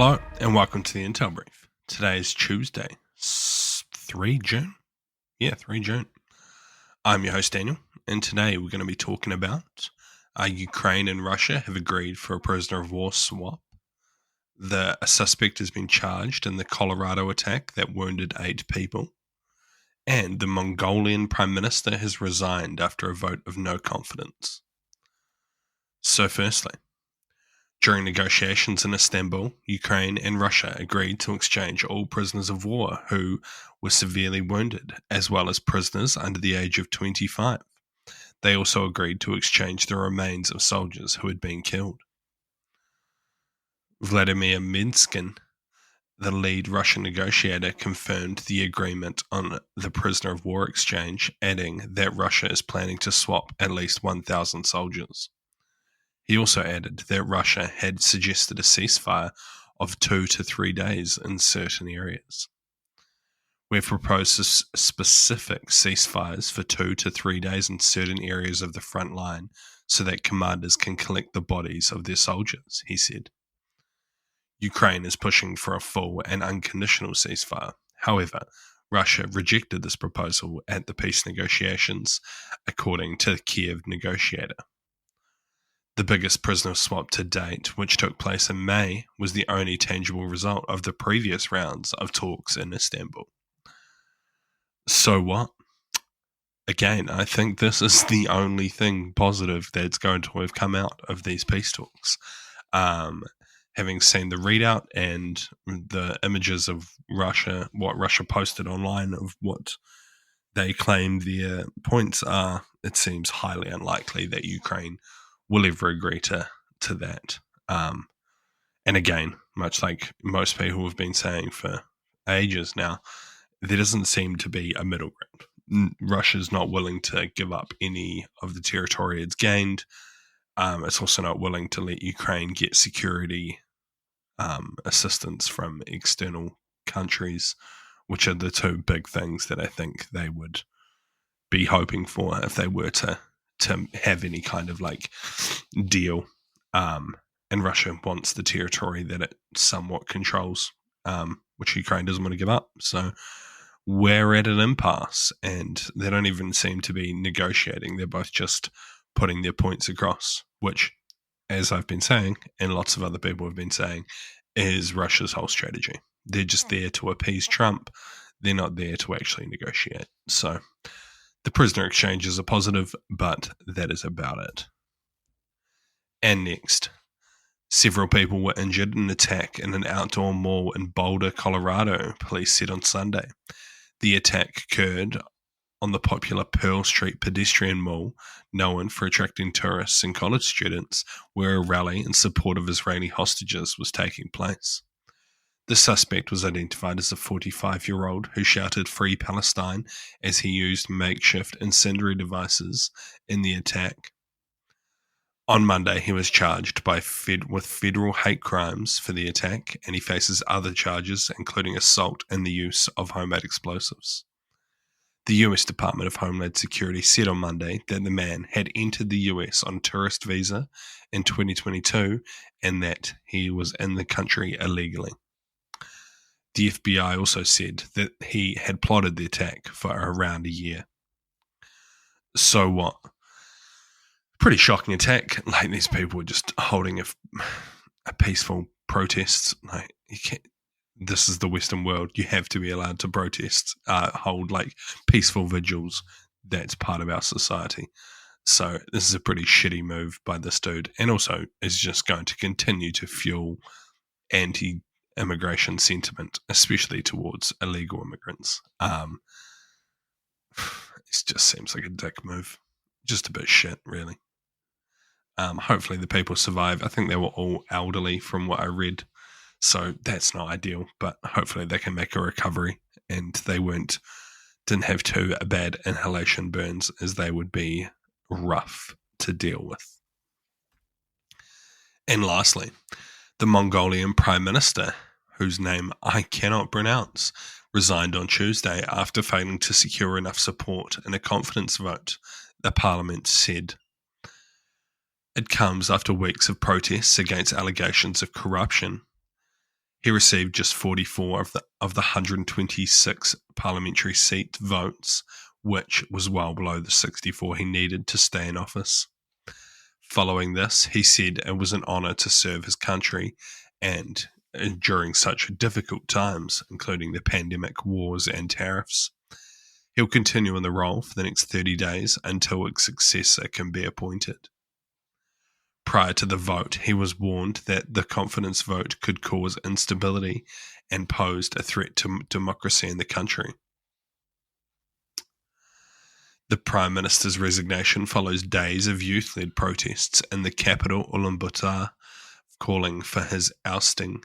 Hello and welcome to the Intel Brief. Today is Tuesday, 3 June. 3 June. I'm your host Daniel, and today we're going to be talking about Ukraine and Russia have agreed for a prisoner of war swap. A suspect has been charged in the Colorado attack that wounded 8 people. And the Mongolian Prime Minister has resigned after a vote of no confidence. So firstly, during negotiations in Istanbul, Ukraine and Russia agreed to exchange all prisoners of war who were severely wounded, as well as prisoners under the age of 25. They also agreed to exchange the remains of soldiers who had been killed. Vladimir Minskin, the lead Russian negotiator, confirmed the agreement on the prisoner of war exchange, adding that Russia is planning to swap at least 1,000 soldiers. He also added that Russia had suggested a ceasefire of 2 to 3 days in certain areas. We've proposed specific ceasefires for 2 to 3 days in certain areas of the front line so that commanders can collect the bodies of their soldiers, he said. Ukraine is pushing for a full and unconditional ceasefire. However, Russia rejected this proposal at the peace negotiations, according to the Kiev negotiator. The biggest prisoner swap to date, which took place in May, was the only tangible result of the previous rounds of talks in Istanbul. So what? Again, I think this is the only thing positive that's going to have come out of these peace talks. Having seen the readout and the images of Russia, what Russia posted online of what they claim their points are, it seems highly unlikely that Ukraine will ever agree to that. And again, much like most people have been saying for ages now, there doesn't seem to be a middle ground. Russia's not willing to give up any of the territory it's gained. It's also not willing to let Ukraine get security assistance from external countries, which are the two big things that I think they would be hoping for if they were to have any kind of deal. And Russia wants the territory that it somewhat controls, which Ukraine doesn't want to give up. So we're at an impasse, and they don't even seem to be negotiating. They're both just putting their points across, which, as I've been saying, and lots of other people have been saying, is Russia's whole strategy. They're just there to appease Trump. They're not there to actually negotiate. So the prisoner exchanges are positive, but that is about it. And next, several people were injured in an attack in an outdoor mall in Boulder, Colorado, police said on Sunday. The attack occurred on the popular Pearl Street pedestrian mall, known for attracting tourists and college students, where a rally in support of Israeli hostages was taking place. The suspect was identified as a 45-year-old who shouted "Free Palestine" as he used makeshift incendiary devices in the attack. On Monday, he was charged with federal hate crimes for the attack, and he faces other charges, including assault and the use of homemade explosives. The U.S. Department of Homeland Security said on Monday that the man had entered the U.S. on a tourist visa in 2022 and that he was in the country illegally. The FBI also said that he had plotted the attack for around a year. So what? Pretty shocking attack. These people were just holding a peaceful protest. This is the Western world. You have to be allowed to protest, hold peaceful vigils. That's part of our society. So this is a pretty shitty move by this dude, and also is just going to continue to fuel anti-immigration sentiment, especially towards illegal immigrants. It just seems like a dick move. Just a bit shit, really. Hopefully the people survive. I think they were all elderly from what I read. So that's not ideal, but hopefully they can make a recovery and they didn't have too bad inhalation burns, as they would be rough to deal with. And lastly, the Mongolian Prime Minister, whose name I cannot pronounce, resigned on Tuesday after failing to secure enough support in a confidence vote, the parliament said. It comes after weeks of protests against allegations of corruption. He received just 44 of the 126 parliamentary seat votes, which was well below the 64 he needed to stay in office. Following this, he said it was an honour to serve his country and during such difficult times, including the pandemic, wars, and tariffs. He'll continue in the role for the next 30 days until a successor can be appointed. Prior to the vote, he was warned that the confidence vote could cause instability and posed a threat to democracy in the country. The Prime Minister's resignation follows days of youth-led protests in the capital, Ulaanbaatar, calling for his ousting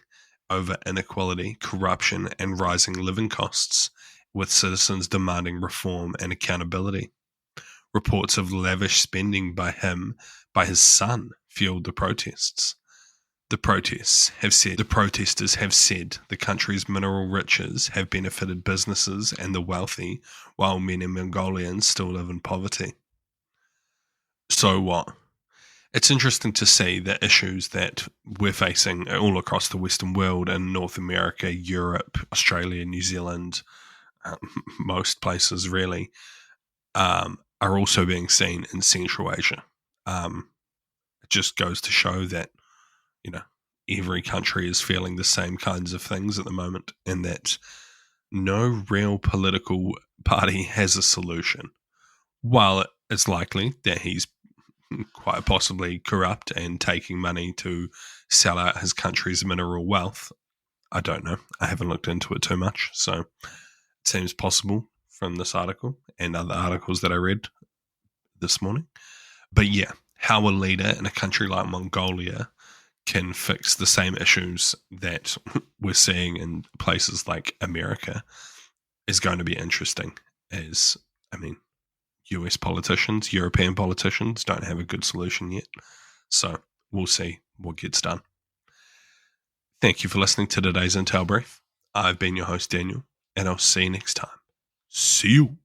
over inequality, corruption, and rising living costs, with citizens demanding reform and accountability. Reports of lavish spending by his son, fueled the protests. The protesters have said the country's mineral riches have benefited businesses and the wealthy, while many Mongolians still live in poverty. So what? It's interesting to see the issues that we're facing all across the Western world, in North America, Europe, Australia, New Zealand, most places really, are also being seen in Central Asia. It just goes to show that, every country is feeling the same kinds of things at the moment, and that no real political party has a solution. While it's likely that he's quite possibly corrupt and taking money to sell out his country's mineral wealth, I don't know. I haven't looked into it too much, so it seems possible from this article and other articles that I read this morning. But yeah, how a leader in a country like Mongolia can fix the same issues that we're seeing in places like America is going to be interesting. US politicians, European politicians don't have a good solution yet. So we'll see what gets done. Thank you for listening to today's Intel Brief. I've been your host, Daniel, and I'll see you next time. See you.